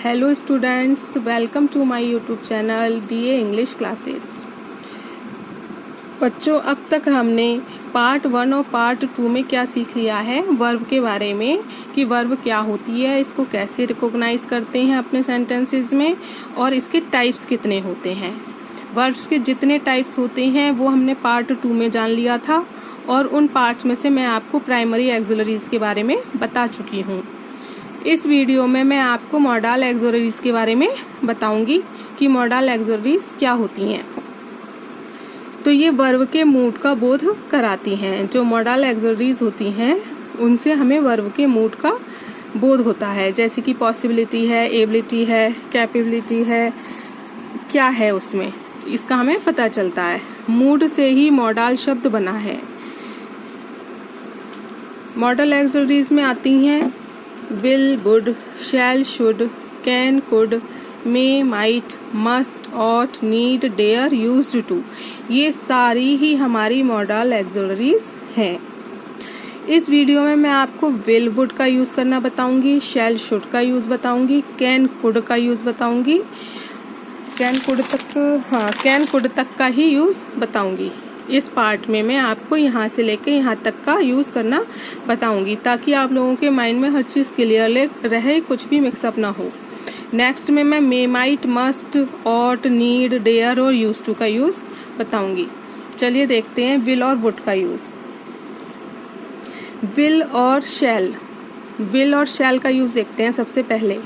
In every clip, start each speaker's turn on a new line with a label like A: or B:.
A: Hello students, welcome to my YouTube channel DA English classes. बच्चों, अब तक हमने पार्ट 1 और पार्ट 2 में क्या सीख लिया है वर्ब के बारे में, कि वर्ब क्या होती है, इसको कैसे रिकॉग्नाइज करते हैं अपने सेंटेंसेस में, और इसके टाइप्स कितने होते हैं। वर्ब्स के जितने टाइप्स होते हैं वो हमने पार्ट 2 में जान लिया था, और उन पार्ट्स में से मैं आपको प्राइमरी एक्सुलरीज के बारे में बता चुकी हूँ। इस वीडियो में मैं आपको मॉडल एक्सुलरीज के बारे में बताऊंगी कि मॉडल एक्सुलरीज क्या होती हैं। तो ये वर्ब के मूड का बोध कराती हैं। जो मॉडल एक्सुलरीज होती हैं उनसे हमें वर्ब के मूड का बोध होता है, जैसे कि पॉसिबिलिटी है, एबिलिटी है, कैपेबिलिटी है, क्या है उसमें, इसका हमें पता चलता है। मूड से ही मॉडल शब्द बना है। मॉडल एक्सुलरीज में आती हैं will, would, shall, should, can, could, may, might, must, ought, need, dare, used to. ये सारी ही हमारी मॉडल एक्सुलरीज हैं। इस वीडियो में मैं आपको विल, वुड का यूज करना बताऊंगी, शैल, शुड का यूज बताऊंगी, कैन, कुड का यूज बताऊंगी, कैन कुड तक का ही यूज बताऊंगी। इस पार्ट में मैं आपको यहाँ से लेकर यहाँ तक का यूज करना बताऊंगी, ताकि आप लोगों के माइंड में हर चीज क्लियर रहे, कुछ भी मिक्सअप ना हो। नेक्स्ट में मैं may, might, must, ought, need, dare और यूज टू का यूज बताऊंगी। चलिए देखते हैं विल और वुड का यूज। विल और शैल का यूज देखते हैं। सबसे पहले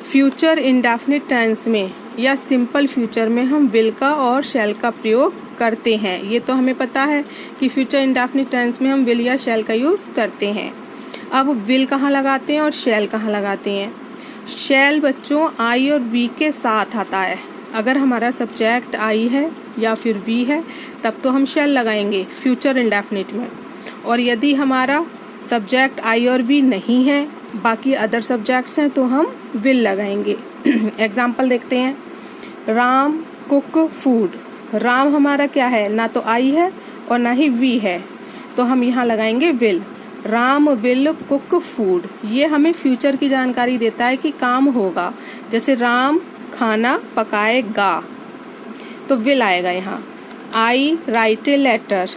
A: फ्यूचर इंडेफिनिट टेंस में या सिंपल फ्यूचर में हम विल का और शैल का प्रयोग करते हैं। ये तो हमें पता है कि फ्यूचर इंडेफिनिट टेंस में हम विल या शैल का यूज करते हैं। अब विल कहाँ लगाते हैं और शैल कहाँ लगाते हैं। शैल बच्चों आई और वी के साथ आता है। अगर हमारा सब्जेक्ट आई है या फिर वी है तब तो हम शैल लगाएंगे फ्यूचर इंडेफिनिट में, और यदि हमारा सब्जेक्ट आई और वी नहीं है, बाकी अदर सब्जेक्ट्स हैं, तो हम विल लगाएंगे। एग्जाम्पल देखते हैं। Ram cook food. राम हमारा क्या है, ना तो आई है और ना ही वी है, तो हम यहाँ लगाएंगे will. Ram will cook food. ये हमें फ्यूचर की जानकारी देता है कि काम होगा। जैसे राम खाना पकाएगा, तो विल आएगा यहाँ। आई राइट ए लेटर।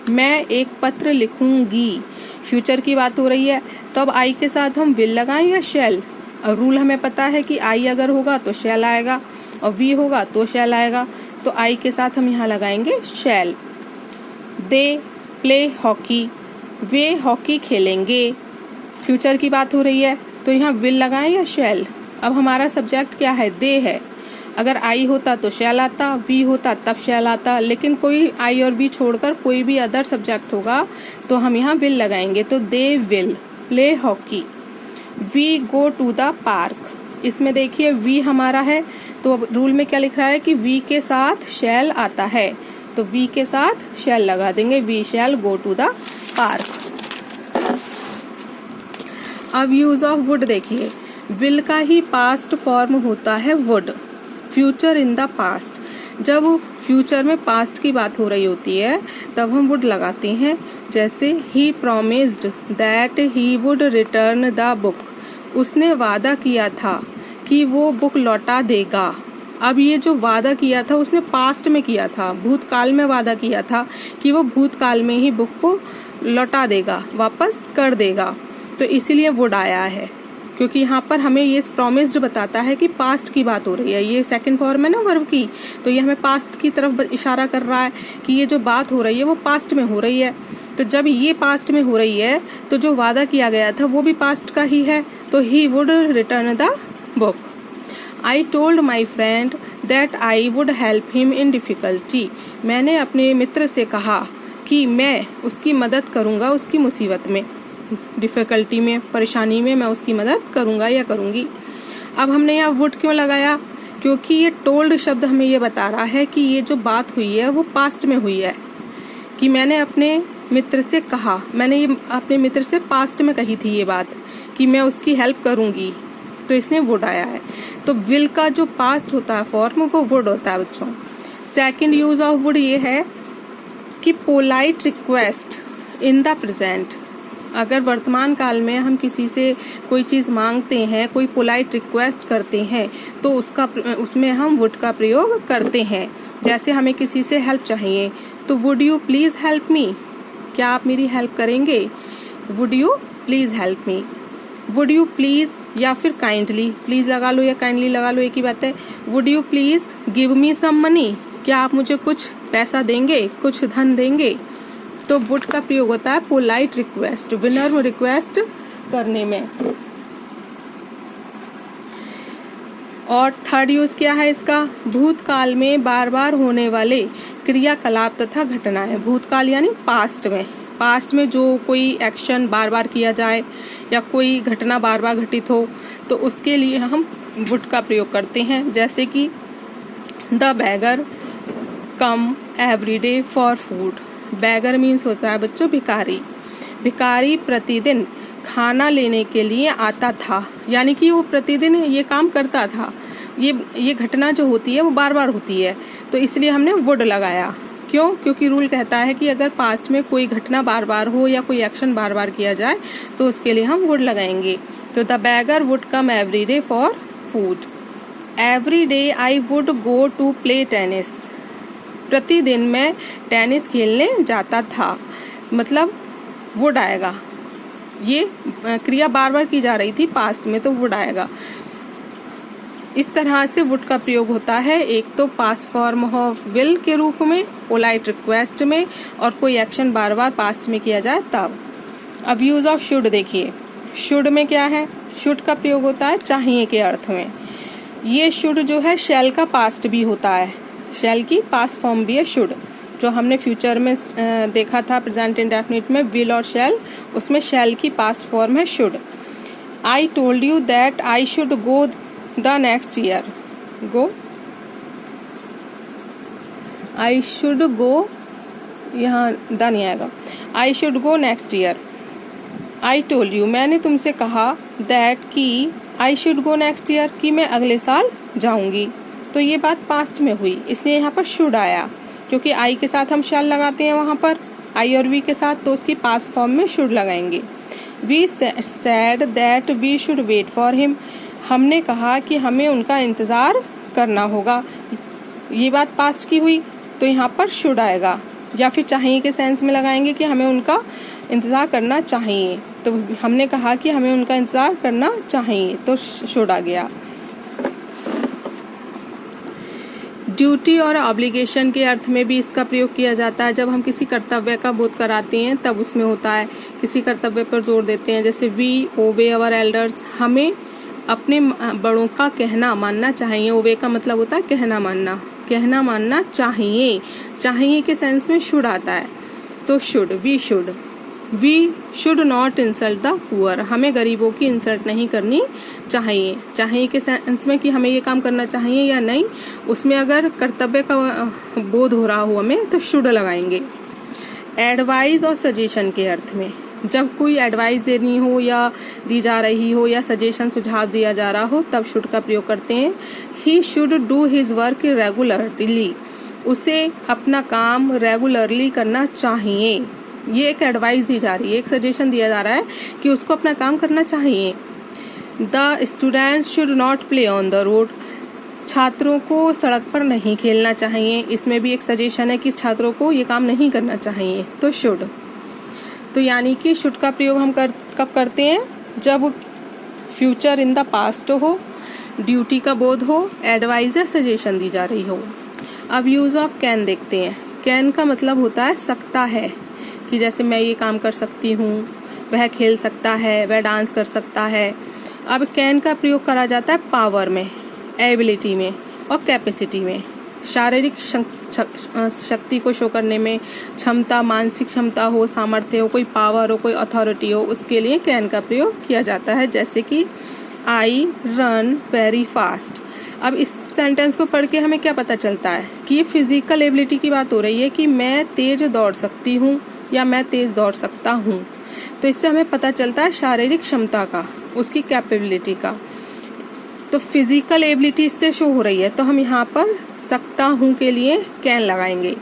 A: मैं एक पत्र लिखूंगी। फ्यूचर की बात हो रही है, तो अब आई के साथ हम विल लगाएं या शैल। रूल हमें पता है कि आई अगर होगा तो शैल आएगा और वी होगा तो शैल आएगा, तो आई के साथ हम यहाँ लगाएंगे शैल। They play hockey. वे हॉकी खेलेंगे। फ्यूचर की बात हो रही है, तो यहाँ विल लगाएं या शैल। अब हमारा सब्जेक्ट क्या है, दे है। अगर आई होता तो शैल आता, वी होता तब शैल आता, लेकिन कोई आई और वी छोड़कर कोई भी अदर सब्जेक्ट होगा तो हम यहाँ विल लगाएंगे। तो they will play hockey. We go to the park. इसमें देखिए वी हमारा है, तो अब रूल में क्या लिख रहा है कि वी के साथ शैल आता है, तो वी के साथ शैल लगा देंगे। We shall go to the park. अब यूज ऑफ वुड देखिए। विल का ही पास्ट फॉर्म होता है would. Future in the past. जब फ्यूचर में पास्ट की बात हो रही होती है तब हम वुड लगाते हैं। जैसे he promised that he would return the book. उसने वादा किया था कि वो बुक लौटा देगा। अब ये जो वादा किया था उसने पास्ट में किया था, भूतकाल में वादा किया था कि वो भूतकाल में ही बुक को लौटा देगा, वापस कर देगा, तो इसीलिए वुड आया है। क्योंकि यहाँ पर हमें ये प्रॉमिस्ड बताता है कि पास्ट की बात हो रही है। ये सेकंड फॉर्म है ना वर्ब की, तो ये हमें पास्ट की तरफ इशारा कर रहा है कि ये जो बात हो रही है वो पास्ट में हो रही है। तो जब ये पास्ट में हो रही है तो जो वादा किया गया था वो भी पास्ट का ही है, तो he would return the book. I told my friend that I would help him in difficulty. मैंने अपने मित्र से कहा कि मैं उसकी मदद करूँगा उसकी मुसीबत में, डिफिकल्टी में, परेशानी में मैं उसकी मदद करूँगा या करूँगी। अब हमने यहाँ वुड क्यों लगाया, क्योंकि ये टोल्ड शब्द हमें ये बता रहा है कि ये जो बात हुई है वो पास्ट में हुई है, कि मैंने अपने मित्र से कहा, मैंने ये अपने मित्र से पास्ट में कही थी ये बात कि मैं उसकी हेल्प करूँगी, तो इसने वुड आया है। तो विल का जो पास्ट होता है फॉर्म वो वुड होता है बच्चों। सेकंड यूज ऑफ वुड ये है कि polite request in the present. अगर वर्तमान काल में हम किसी से कोई चीज़ मांगते हैं, कोई पोलाइट रिक्वेस्ट करते हैं, तो उसमें हम वुड का प्रयोग करते हैं। जैसे हमें किसी से हेल्प चाहिए तो would you please help me, क्या आप मेरी हेल्प करेंगे, would you please help me. Would you please या फिर काइंडली, प्लीज़ लगा लो या काइंडली लगा लो, एक ही बात है। Would you please give me some money, क्या आप मुझे कुछ पैसा देंगे, कुछ धन देंगे। तो वुड का प्रयोग होता है पोलाइट रिक्वेस्ट, विनम्र रिक्वेस्ट करने में। और थर्ड यूज क्या है इसका, भूतकाल में बार बार होने वाले क्रियाकलाप तथा घटनाएं। भूतकाल यानी पास्ट में जो कोई एक्शन बार बार किया जाए या कोई घटना बार बार घटित हो, तो उसके लिए हम वुड का प्रयोग करते हैं। जैसे कि the beggar come every day for food. Beggar means होता है बच्चों भिखारी। भिखारी प्रतिदिन खाना लेने के लिए आता था, यानी कि वो प्रतिदिन ये काम करता था। ये घटना जो होती है वो बार बार होती है, तो इसलिए हमने वुड लगाया। क्यों? क्योंकि रूल कहता है कि अगर पास्ट में कोई घटना बार बार हो या कोई एक्शन बार बार किया जाए तो उसके लिए हम वुड लगाएंगे। तो the beggar would come every day for food. Every day I would go to play tennis. प्रतिदिन मैं टेनिस खेलने जाता था, मतलब वुड आएगा। ये क्रिया बार बार की जा रही थी पास्ट में, तो वुड आएगा। इस तरह से वुड का प्रयोग होता है, एक तो पास्ट फॉर्म ऑफ विल के रूप में, पोलाइट रिक्वेस्ट में, और कोई एक्शन बार बार पास्ट में किया जाए तब। अब यूज ऑफ शुड देखिए। शुड में क्या है, शुड का प्रयोग होता है चाहिए के अर्थ में। ये शुड जो है शैल का पास्ट भी होता है, शैल की पास्ट फॉर्म भी है शुड। जो हमने फ्यूचर में देखा था प्रेजेंट इंडेफिनिट में विल और शैल, उसमें शैल की पास्ट फॉर्म है should. I told you that I should go the next year. Go, I should go, यहाँ द नहीं आएगा। I should go next year. I told you, मैंने तुमसे कहा, दैट कि I should go next year, कि मैं अगले साल जाऊंगी। तो ये बात पास्ट में हुई, इसलिए यहाँ पर शुड आया, क्योंकि आई के साथ हम शैल लगाते हैं वहाँ पर, आई और वी के साथ, तो उसकी पास्ट फॉर्म में शुड लगाएंगे। We said that we should wait for him. हमने कहा कि हमें उनका इंतज़ार करना होगा। ये बात पास्ट की हुई, तो यहाँ पर शुड आएगा। या फिर चाहिए के सेंस में लगाएंगे कि हमें उनका इंतज़ार करना चाहिए, तो हमने कहा कि हमें उनका इंतज़ार करना चाहिए, तो शुड आ गया। ड्यूटी और ऑब्लिगेशन के अर्थ में भी इसका प्रयोग किया जाता है। जब हम किसी कर्तव्य का बोध कराते हैं तब उसमें होता है, किसी कर्तव्य पर जोर देते हैं। जैसे वी ओबे अवर एल्डर्स, हमें अपने बड़ों का कहना मानना चाहिए। ओबे का मतलब होता है कहना मानना, कहना मानना चाहिए। चाहिए के सेंस में शुड आता है, तो should, we should not insult the poor. हमें गरीबों की इंसल्ट नहीं करनी चाहिए। चाहिए के सेंस में कि हमें ये काम करना चाहिए या नहीं, उसमें अगर कर्तव्य का बोध हो रहा हो हमें, तो शुड लगाएंगे। एडवाइस और सजेशन के अर्थ में, जब कोई एडवाइस देनी हो या दी जा रही हो या सजेशन सुझाव दिया जा रहा हो, तब शुड का प्रयोग करते हैं। He should do his work regularly. उसे अपना काम रेगुलरली करना चाहिए। ये एक एडवाइस दी जा रही है, एक सजेशन दिया जा रहा है कि उसको अपना काम करना चाहिए। The students should not play on the road. छात्रों को सड़क पर नहीं खेलना चाहिए। इसमें भी एक सजेशन है कि छात्रों को ये काम नहीं करना चाहिए, तो शुड। तो यानी कि शुड का प्रयोग हम कब करते हैं, जब फ्यूचर इन द पास्ट हो, ड्यूटी का बोध हो, एडवाइस या सजेशन दी जा रही हो। अब यूज ऑफ कैन देखते हैं। कैन का मतलब होता है सकता है, कि जैसे मैं ये काम कर सकती हूँ, वह खेल सकता है, वह डांस कर सकता है। अब कैन का प्रयोग करा जाता है पावर में, एबिलिटी में और कैपेसिटी में। शारीरिक शक्ति को शो करने में, क्षमता, मानसिक क्षमता हो, सामर्थ्य हो, कोई पावर हो, कोई अथॉरिटी हो, उसके लिए कैन का प्रयोग किया जाता है। जैसे कि आई रन वेरी फास्ट। अब इस सेंटेंस को पढ़ के हमें क्या पता चलता है कि ये फिजिकल एबिलिटी की बात हो रही है, कि मैं तेज दौड़ सकती हूँ या मैं तेज दौड़ सकता हूँ। तो इससे हमें पता चलता है शारीरिक क्षमता का, उसकी कैपेबिलिटी का। तो फिजिकल एबिलिटी इससे शो हो रही है, तो हम यहाँ पर सकता हूँ के लिए कैन लगाएंगे।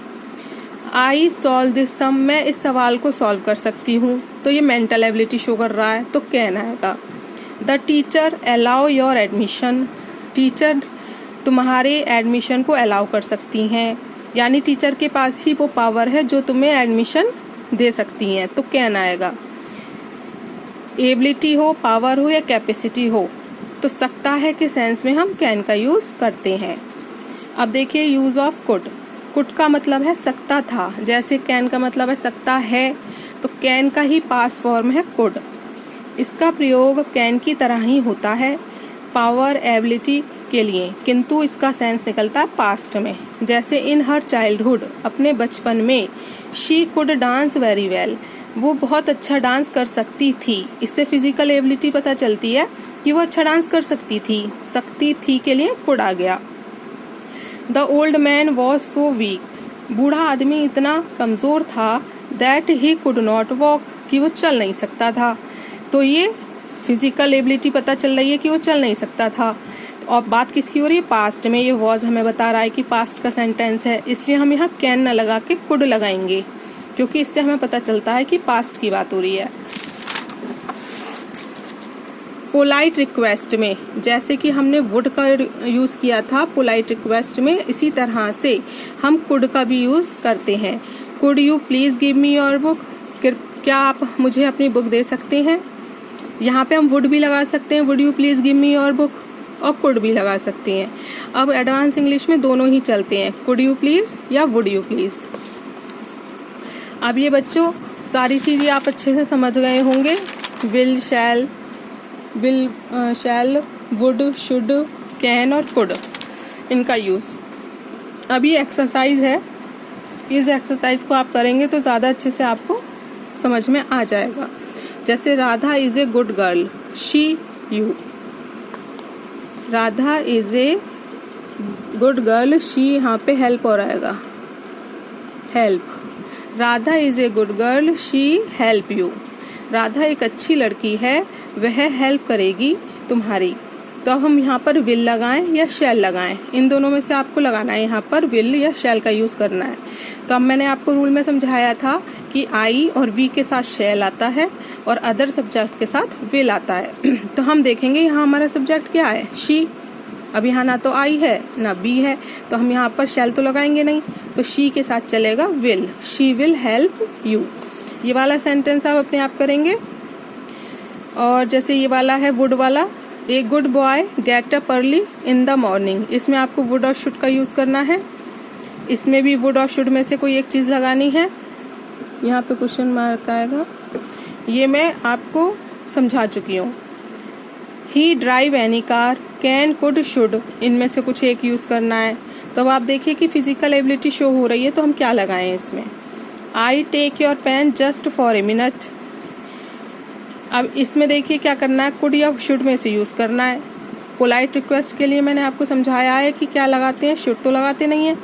A: आई सॉल्व दिस सम। मैं इस सवाल को सॉल्व कर सकती हूँ। तो ये मेंटल एबिलिटी शो कर रहा है, तो कैन आएगा। The teacher allow your admission, teacher तुम्हारे एडमिशन को अलाउ कर सकती हैं, यानी टीचर के पास ही वो पावर है जो तुम्हें एडमिशन दे सकती हैं, तो कैन आएगा। एबिलिटी हो, पावर हो या कैपेसिटी हो, तो सकता है के सेंस में हम कैन का यूज करते हैं। अब देखिए यूज ऑफ कुड। कुड का मतलब है सकता था, जैसे कैन का मतलब है सकता है, तो कैन का ही पास्ट फॉर्म है कुड। इसका प्रयोग कैन की तरह ही होता है पावर एबिलिटी के लिए, किंतु इसका सेंस निकलता है पास्ट में। जैसे इन हर चाइल्डहुड, अपने बचपन में, she could dance very well, वो बहुत अच्छा डांस कर सकती थी। इससे फिजिकल एबिलिटी पता चलती है कि वो अच्छा डांस कर सकती थी के लिए कुड आ गया। The old man was so weak, बूढ़ा आदमी इतना कमजोर था, that he could not walk, कि वो चल नहीं सकता था। तो ये फिजिकल एबिलिटी पता चल रही है कि वो चल नहीं सकता था। और बात किसकी हो रही है? पास्ट में। ये वॉज हमें बता रहा है कि पास्ट का सेंटेंस है, इसलिए हम यहाँ कैन न लगा के कुड लगाएंगे, क्योंकि इससे हमें पता चलता है कि पास्ट की बात हो रही है। पोलाइट रिक्वेस्ट में, जैसे कि हमने वुड का यूज किया था पोलाइट रिक्वेस्ट में, इसी तरह से हम कुड का भी यूज करते हैं। Could you please give me your book, क्या आप मुझे अपनी बुक दे सकते हैं? यहाँ पे हम वुड भी लगा सकते हैं, would you please give me your book, और कुड भी लगा सकते हैं। अब एडवांस इंग्लिश में दोनों ही चलते हैं, कुड यू प्लीज या वुड यू प्लीज। अब ये बच्चों सारी चीजें आप अच्छे से समझ गए होंगे। Will, shall, would, should, can और कुड, इनका यूज। अब ये एक्सरसाइज है, इस एक्सरसाइज को आप करेंगे तो ज़्यादा अच्छे से आपको समझ में आ जाएगा। जैसे Radha is a good girl, she you. Radha is a good girl, she यहाँ पे हेल्प हो रहेगा, help. Radha is a good girl, she help you. Radha एक अच्छी लड़की है, वह हेल्प करेगी तुम्हारी। तो अब हम यहाँ पर विल लगाएं या शैल लगाएं, इन दोनों में से आपको लगाना है। यहाँ पर विल या शैल का यूज करना है। तो अब मैंने आपको रूल में समझाया था कि आई और वी के साथ शैल आता है और अदर सब्जेक्ट के साथ विल आता है। तो हम देखेंगे यहाँ हमारा सब्जेक्ट क्या है, शी। अब यहाँ ना तो आई है ना बी है, तो हम यहाँ पर शैल तो लगाएंगे नहीं, तो शी के साथ चलेगा will, she will help you. ये वाला सेंटेंस आप अपने आप करेंगे। और जैसे ये वाला है वुड वाला, a good boy get up early in the morning, इसमें आपको वुड और शुड का यूज करना है। इसमें भी वुड और शुड में से कोई एक चीज लगानी है। यहाँ पे क्वेश्चन मार्क आएगा, ये मैं आपको समझा चुकी हूँ। He drive any car, can, could, should, इनमें से कुछ एक यूज करना है। तो अब आप देखिए कि फिजिकल एबिलिटी शो हो रही है, तो हम क्या लगाएं इसमें। I take your pen just for a minute. अब इसमें देखिए क्या करना है, कुड या शुड में से यूज करना है। पोलाइट रिक्वेस्ट के लिए मैंने आपको समझाया है कि क्या लगाते हैं, शुड तो लगाते नहीं है,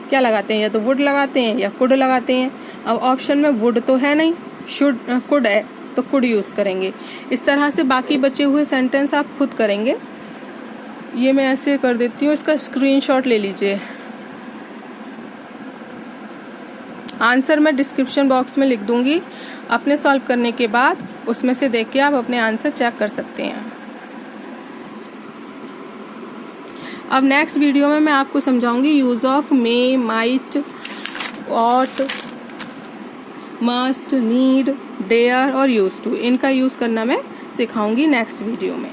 A: क्या लगाते हैं, या तो वुड लगाते हैं या कुड लगाते हैं। अब ऑप्शन में वुड तो है नहीं, शुड कुड है, तो कुड यूज करेंगे। इस तरह से बाकी बचे हुए सेंटेंस आप खुद करेंगे। ये मैं ऐसे कर देती हूँ, इसका स्क्रीनशॉट ले लीजिए। आंसर मैं डिस्क्रिप्शन बॉक्स में लिख दूंगी, अपने सॉल्व करने के बाद उसमें से देख के आप अपने आंसर चेक कर सकते हैं। अब नेक्स्ट वीडियो में मैं आपको समझाऊंगी use of may, might, ought, must, need, dare और यूज टू, इनका यूज करना मैं सिखाऊंगी नेक्स्ट वीडियो में।